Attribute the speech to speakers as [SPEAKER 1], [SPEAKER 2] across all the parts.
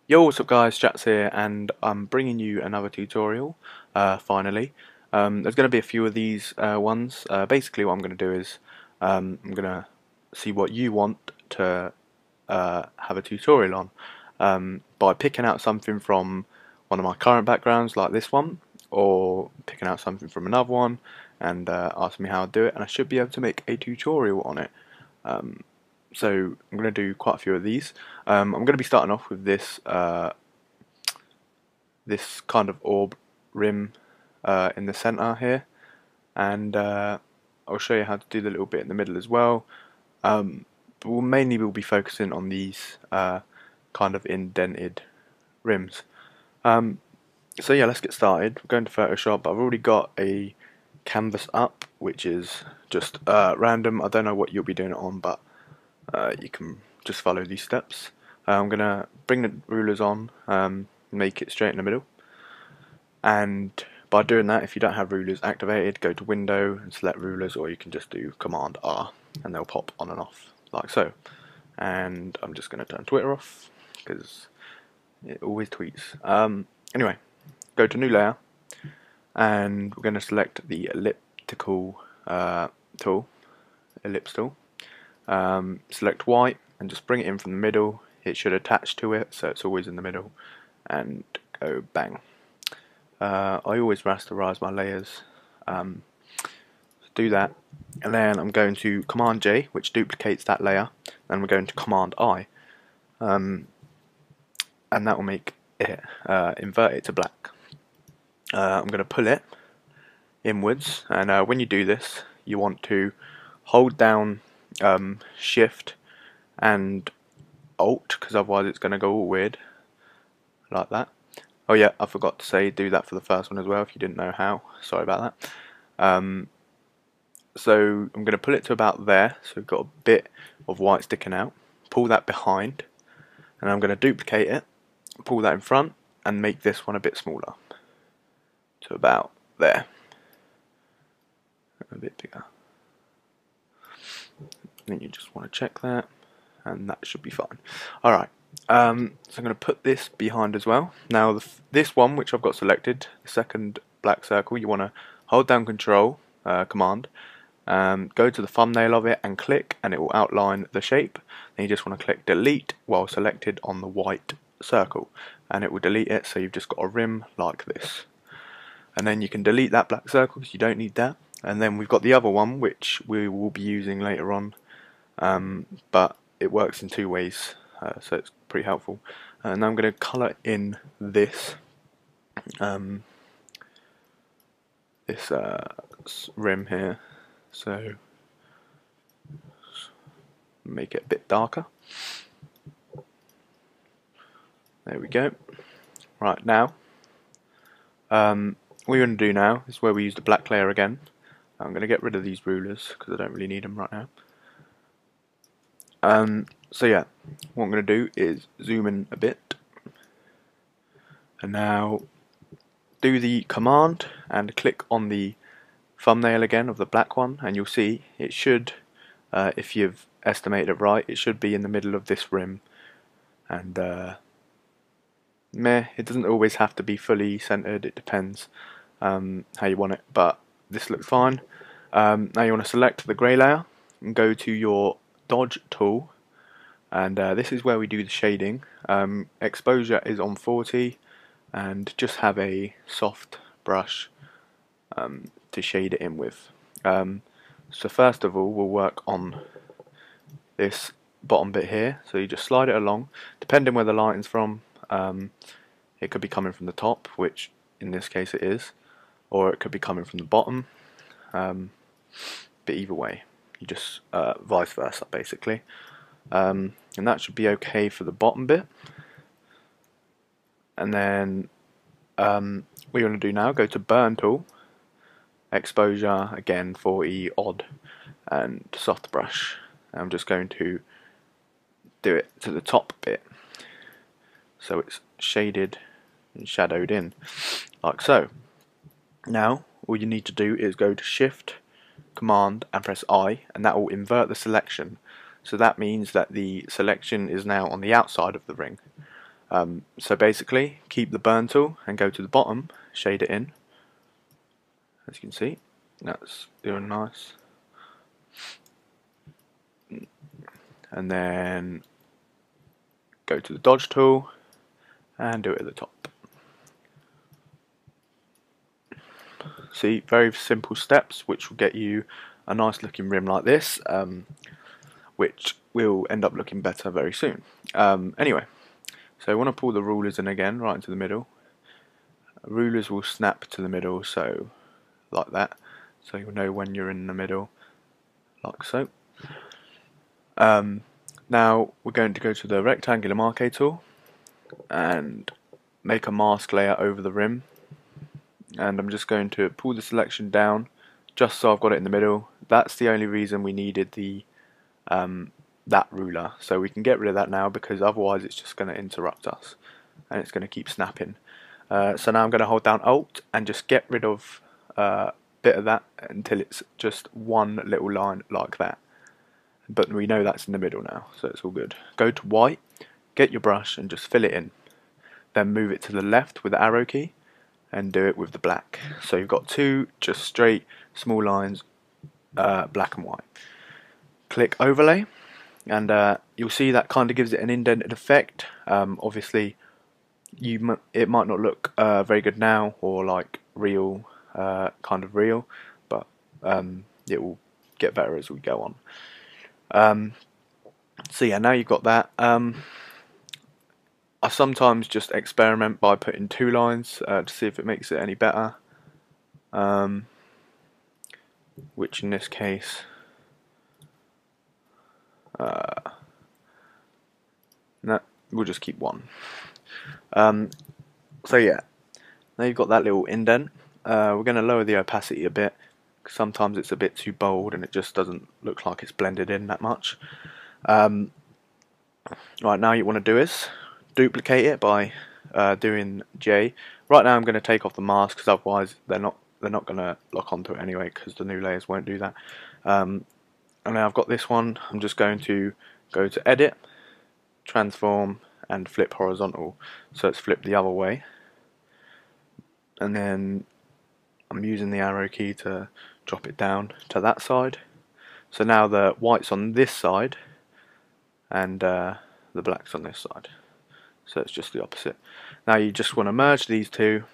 [SPEAKER 1] Yo, what's up guys, Stratzeh here, and I'm bringing you another tutorial, finally. There's going to be a few of these ones. Basically what I'm going to do is, I'm going to see what you want to have a tutorial on, by picking out something from one of my current backgrounds like this one, or picking out something from another one, and asking me how to do it, and I should be able to make a tutorial on it. So I'm going to do quite a few of these. I'm going to be starting off with this kind of orb rim in the center here, and I'll show you how to do the little bit in the middle as well. But we'll be focusing on these kind of indented rims. So yeah, let's get started. We're going to Photoshop. I've already got a canvas up, which is just random. I don't know what you'll be doing it on, but you can just follow these steps. I'm going to bring the rulers on, make it straight in the middle, and by doing that, if you don't have rulers activated, go to Window and select Rulers, or you can just do Command R and they'll pop on and off like so. And I'm just going to turn Twitter off because it always tweets. Anyway, go to New Layer, and we're going to select the elliptical tool, ellipse tool. Select white and just bring it in from the middle. It should attach to it, so it's always in the middle, and go bang. I always rasterize my layers. Do that, and then I'm going to Command J, which duplicates that layer, and we're going to Command I, and that will make it invert it to black. I'm going to pull it inwards, and when you do this, you want to hold down Shift and Alt, because otherwise it's going to go all weird like that. Oh yeah, I forgot to say do that for the first one as well if you didn't know how. Sorry about that. So I'm going to pull it to about there, so we've got a bit of white sticking out. Pull that behind, and I'm going to duplicate it, pull that in front, and make this one a bit smaller. To about there. A bit bigger. Then you just want to check that, and that should be fine. Alright, so I'm going to put this behind as well. Now this one, which I've got selected, the second black circle, you want to hold down Control, Command, go to the thumbnail of it and click, and it will outline the shape. Then you just want to click Delete while selected on the white circle, and it will delete it, so you've just got a rim like this. And then you can delete that black circle because you don't need that. And then we've got the other one, which we will be using later on, but it works in two ways, so it's pretty helpful. And now I'm going to colour in this rim here, so make it a bit darker. There we go. Right, now what you're going to do now is where we use the black layer again. I'm going to get rid of these rulers because I don't really need them right now. So yeah, what I'm going to do is zoom in a bit, and now do the command and click on the thumbnail again of the black one, and you'll see it should, if you've estimated it right, it should be in the middle of this rim. And it doesn't always have to be fully centered, it depends how you want it, but this looks fine. Now you want to select the grey layer and go to your dodge tool, and this is where we do the shading. Exposure is on 40, and just have a soft brush to shade it in with. So first of all, we'll work on this bottom bit here, so you just slide it along, depending where the lighting's from. It could be coming from the top, which in this case it is, or it could be coming from the bottom, but either way, you just vice versa basically, and that should be okay for the bottom bit. And then what you want to do now, go to burn tool, exposure again 40 odd, and soft brush. I'm just going to do it to the top bit so it's shaded and shadowed in like so. Now all you need to do is go to Shift, Command and press I, and that will invert the selection. So that means that the selection is now on the outside of the ring. So basically, keep the burn tool and go to the bottom, shade it in. As you can see, that's doing nice. And then go to the dodge tool and do it at the top. See, very simple steps which will get you a nice looking rim like this, which will end up looking better very soon. Anyway, so I want to pull the rulers in again, right into the middle. Rulers will snap to the middle, so like that, so you'll know when you're in the middle, like so. Now we're going to go to the rectangular marquee tool and make a mask layer over the rim, and I'm just going to pull the selection down just so I've got it in the middle. That's the only reason we needed the that ruler, so we can get rid of that now because otherwise it's just going to interrupt us and it's going to keep snapping. So now I'm going to hold down Alt and just get rid of a bit of that until it's just one little line like that. But we know that's in the middle now, so it's all good. Go to white, get your brush and just fill it in. Then move it to the left with the arrow key and do it with the black. So you've got two just straight small lines, black and white. Click overlay and you'll see that kind of gives it an indented effect. Obviously it might not look very good now or like real, kind of real, but it will get better as we go on. So yeah, now you've got that. I sometimes just experiment by putting two lines to see if it makes it any better, which in this case no, we'll just keep one. So yeah, now you've got that little indent. We're going to lower the opacity a bit. Sometimes it's a bit too bold and it just doesn't look like it's blended in that much. Right, now what you want to do is duplicate it by doing J. Right now I'm going to take off the mask because otherwise they're not going to lock onto it anyway because the new layers won't do that. And now I've got this one. I'm just going to go to Edit, Transform and Flip Horizontal, so it's flipped the other way. And then I'm using the arrow key to drop it down to that side. So now the white's on this side and the black's on this side. So it's just the opposite. Now you just want to merge these two,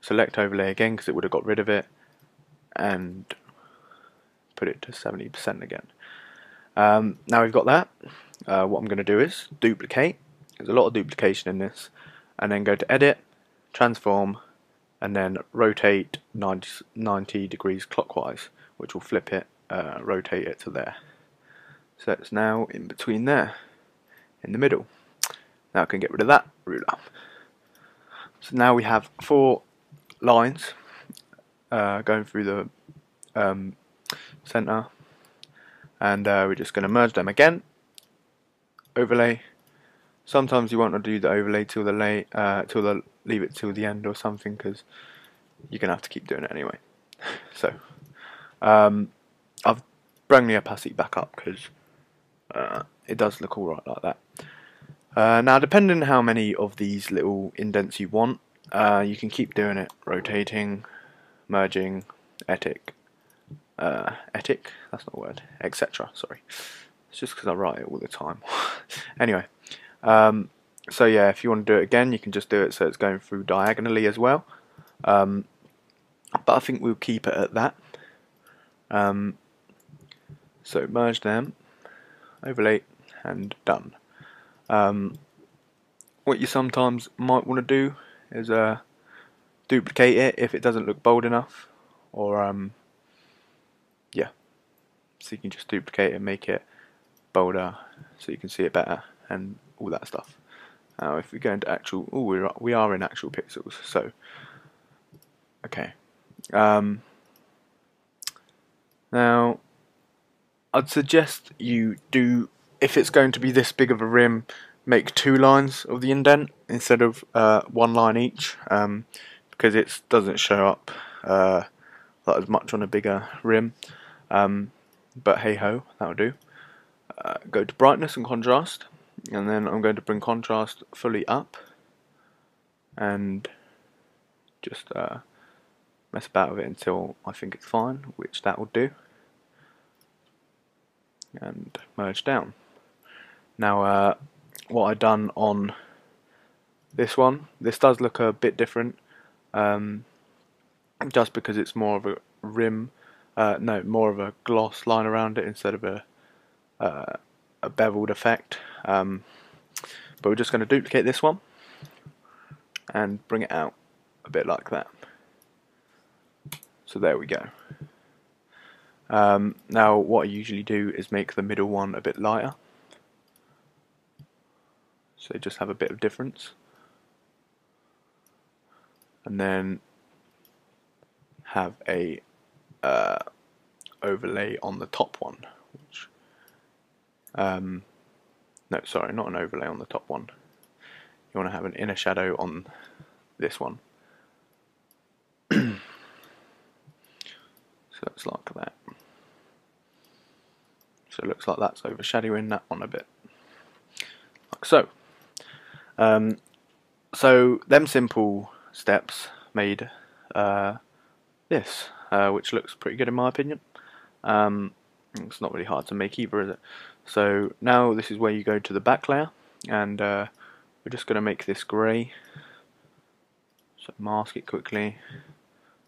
[SPEAKER 1] select overlay again because it would have got rid of it, and put it to 70% again. Now we've got that. What I'm going to do is duplicate. There's a lot of duplication in this, and then go to Edit, Transform, and then rotate 90 degrees clockwise, which will flip it, rotate it to there. So it's now in between there, in the middle. Now I can get rid of that ruler. So now we have 4 lines going through the center, and we're just going to merge them again. Overlay. Sometimes you want to do the overlay till leave it till the end or something, because you're gonna have to keep doing it anyway. So I've brought the opacity back up because it does look alright like that. Now, depending on how many of these little indents you want, you can keep doing it, rotating, merging, that's not a word, etc. Sorry, it's just because I write it all the time. Anyway, so yeah, if you want to do it again, you can just do it so it's going through diagonally as well. But I think we'll keep it at that. So merge them, overlay, and done. What you sometimes might want to do is duplicate it if it doesn't look bold enough, or yeah, so you can just duplicate it and make it bolder so you can see it better and all that stuff. Now if we go into actual, we are in actual pixels, so okay. Now I'd suggest you do, if it's going to be this big of a rim, make 2 lines of the indent instead of 1 line each, because it doesn't show up like as much on a bigger rim, but hey ho, that'll do. Go to brightness and contrast, And then I'm going to bring contrast fully up and just mess about with it until I think it's fine, which that will do, and merge down. Now what I've done on this one, this does look a bit different, just because it's more of a rim, no, more of a gloss line around it instead of a beveled effect. But we're just going to duplicate this one and bring it out a bit like that. So there we go. Now what I usually do is make the middle one a bit lighter, so just have a bit of difference, and then have a overlay on the top one, which no, sorry, not an overlay on the top one. You want to have an inner shadow on this one. So it's like that. So it looks like that's overshadowing that one a bit, like so. So them simple steps made this, which looks pretty good in my opinion. It's not really hard to make either, is it? So now this is where you go to the back layer, and we're just going to make this grey. So mask it quickly.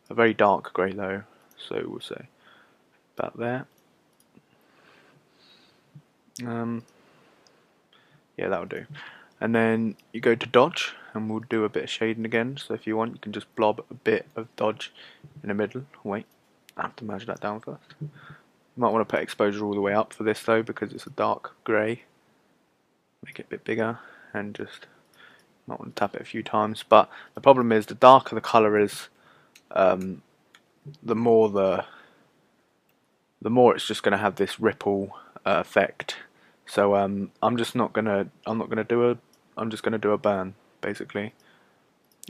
[SPEAKER 1] A very dark grey though, so we'll say about there. Yeah, that'll do. And then you go to dodge, and we'll do a bit of shading again. So if you want, you can just blob a bit of dodge in the middle. Wait, I have to merge that down first. You might want to put exposure all the way up for this though, because it's a dark grey. Make it a bit bigger, and just might want to tap it a few times. But the problem is, the darker the colour is, the more it's just going to have this ripple effect. So I'm just not gonna do a burn basically,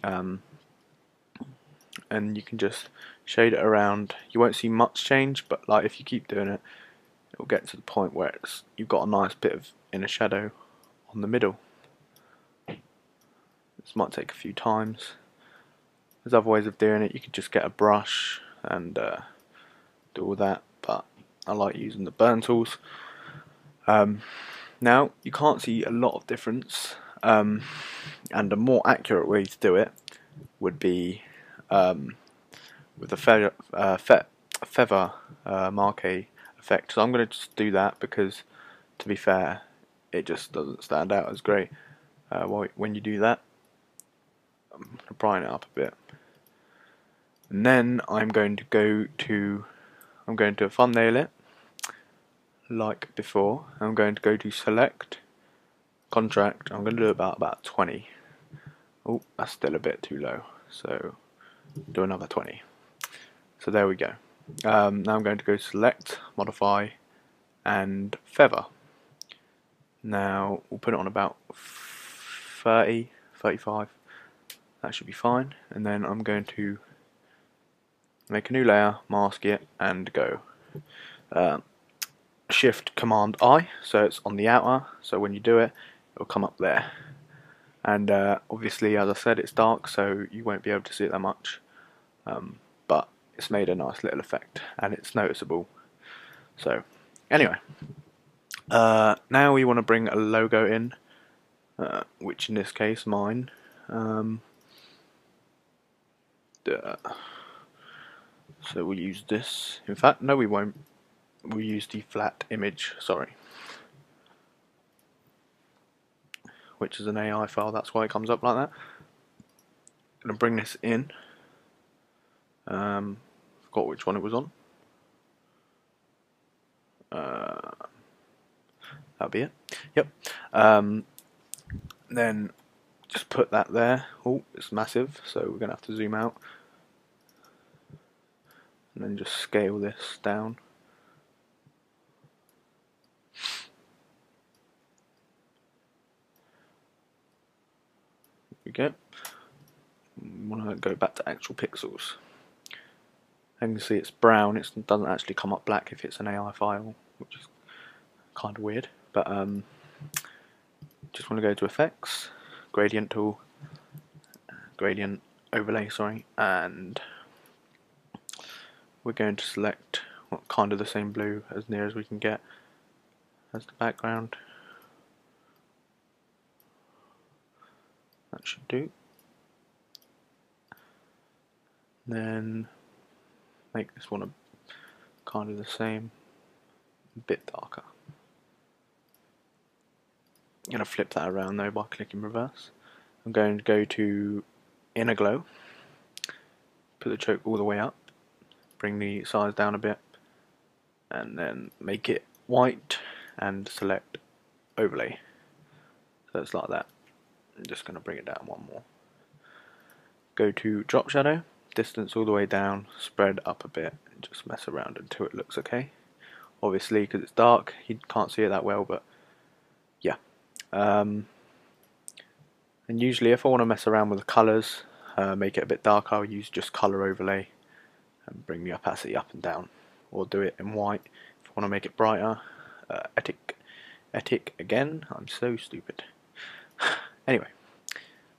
[SPEAKER 1] and you can just shade it around. You won't see much change, but like if you keep doing it, it'll get to the point where you've got a nice bit of inner shadow on the middle. This might take a few times. There's other ways of doing it. You could just get a brush and do all that, but I like using the burn tools. Now you can't see a lot of difference, and a more accurate way to do it would be with the feather marquee effect. So I'm going to just do that because, to be fair, it just doesn't stand out as great when you do that. I'm going to brighten it up a bit, and then I'm going to thumbnail it like before. I'm going to go to select contract. I'm going to do about 20. Oh, that's still a bit too low, so do another 20. So there we go. Now I'm going to go select, modify, and feather. Now we'll put it on about 30, 35. That should be fine. And then I'm going to make a new layer, mask it, and go Shift Command I, so it's on the outer, so when you do it, it'll come up there. And obviously, as I said, it's dark, so you won't be able to see it that much, but it's made a nice little effect, and it's noticeable. So anyway, now we want to bring a logo in, which in this case mine. So we'll use this. In fact, no, we won't. We'll use the flat image, sorry, which is an AI file. That's why it comes up like that. I'm going to bring this in. Forgot which one it was on. That'll be it. Yep. Then just put that there. Oh, it's massive, so we're going to have to zoom out. And then just scale this down. There we go. We want to go back to actual pixels. You can see it's brown. It doesn't actually come up black if it's an AI file, which is kind of weird. But just want to go to effects, gradient tool, gradient overlay, sorry, and we're going to select kind of the same blue as near as we can get as the background. That should do. Then make this one kind of the same, a bit darker. I'm going to flip that around though by clicking reverse. I'm going to go to inner glow, put the choke all the way up, bring the size down a bit, and then make it white and select overlay. So it's like that. I'm just going to bring it down one more. Go to drop shadow, distance all the way down, spread up a bit, and just mess around until it looks okay. Obviously, because it's dark, you can't see it that well, but yeah. And usually if I want to mess around with the colours, make it a bit darker, I'll use just colour overlay and bring the opacity up and down, or do it in white. If I want to make it brighter, etic again, I'm so stupid. Anyway,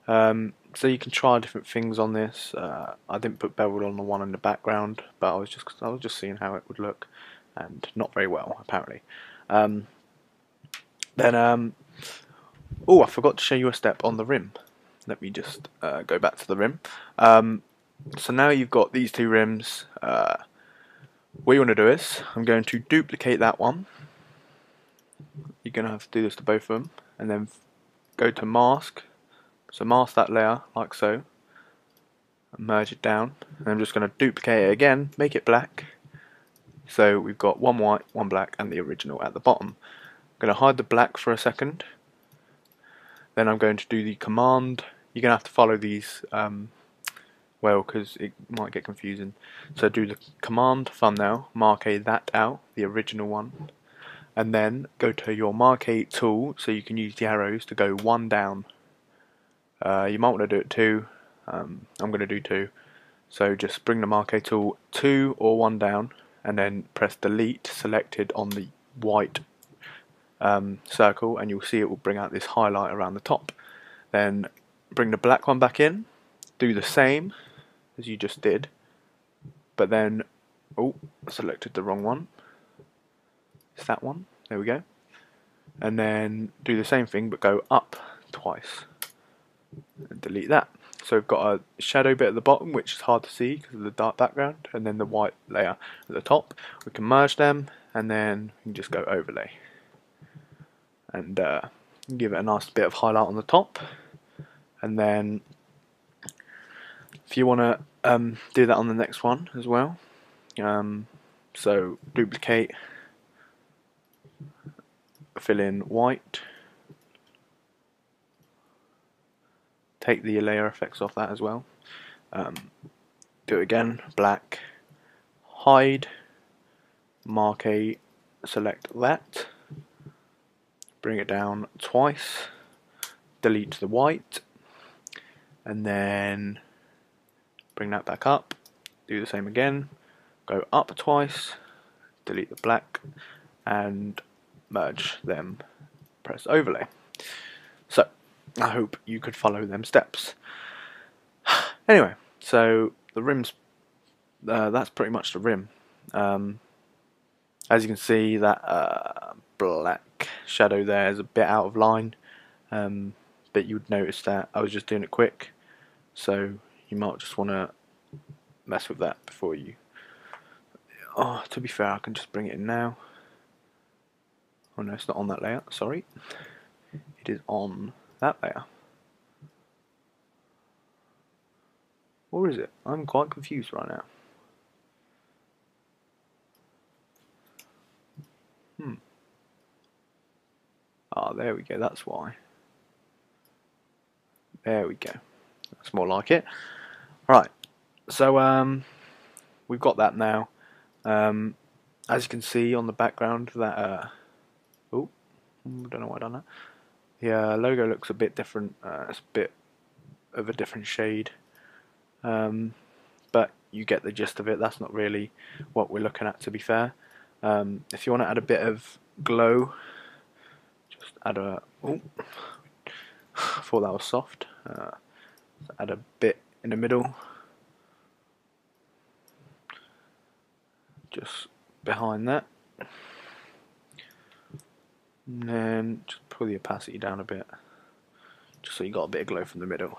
[SPEAKER 1] so you can try different things on this. I didn't put beveled on the one in the background, but I was just seeing how it would look, and not very well apparently. Oh, I forgot to show you a step on the rim. Let me just go back to the rim. So now you've got these two rims. What you want to do is, I'm going to duplicate that one. You're going to have to do this to both of them, and then go to mask. So mask that layer like so, and merge it down. And I'm just going to duplicate it again, make it black. So we've got one white, one black, and the original at the bottom. I'm going to hide the black for a second. Then I'm going to do the command. You're going to have to follow these well, because it might get confusing. So do the command thumbnail, marquee that out, the original one, and then go to your marquee tool, so you can use the arrows to go one down. You might want to do it two. I'm going to do two. So just bring the marquee tool two or one down, and then press delete selected on the white circle, and you'll see it will bring out this highlight around the top. Then bring the black one back in, do the same as you just did, but then, oh, I selected the wrong one. It's that one, there we go. And then do the same thing but go up twice and delete that. So we've got a shadow bit at the bottom which is hard to see because of the dark background, and then the white layer at the top. We can merge them, and then we can just go overlay and give it a nice bit of highlight on the top. And then if you want to do that on the next one as well, so duplicate, fill in white, take the layer effects off that as well, do it again, black, hide, marquee, select that, bring it down twice, delete the white, and then bring that back up, do the same again, go up twice, delete the black, and merge them, press overlay. So I hope you could follow them steps. Anyway, so the rims, that's pretty much the rim. As you can see, that black shadow there is a bit out of line, but you would notice that I was just doing it quick, so you might just want to mess with that before you... Oh, to be fair, I can just bring it in now. Oh no, it's not on that layer, sorry. It is on that layer. Or is it? I'm quite confused right now. Ah, there we go, that's why. There we go. That's more like it. Right, so we've got that now. As you can see on the background, that oh, I don't know why I done that. The logo looks a bit different. It's a bit of a different shade, but you get the gist of it. That's not really what we're looking at, to be fair. If you want to add a bit of glow, just add a I thought that was soft. Add a bit in the middle, just behind that, and then just pull the opacity down a bit, just so you got a bit of glow from the middle.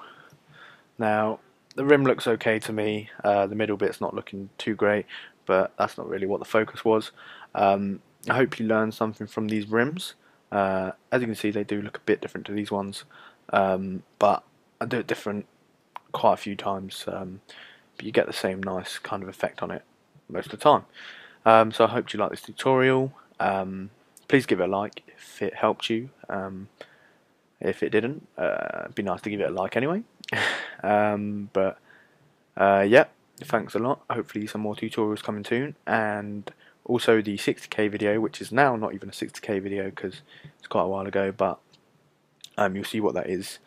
[SPEAKER 1] Now the rim looks okay to me. The middle bit's not looking too great, but that's not really what the focus was. I hope you learned something from these rims. As you can see, they do look a bit different to these ones, but I do it different quite a few times, but you get the same nice kind of effect on it most of the time. So I hope you like this tutorial. Please give it a like if it helped you. If it didn't, it'd be nice to give it a like anyway. But yeah, thanks a lot. Hopefully some more tutorials coming soon, and also the 60k video, which is now not even a 60k video because it's quite a while ago, but you'll see what that is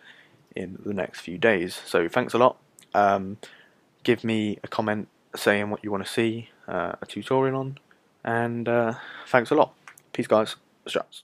[SPEAKER 1] in the next few days. So thanks a lot. Give me a comment saying what you want to see a tutorial on, and thanks a lot. Peace guys, Stratzeh.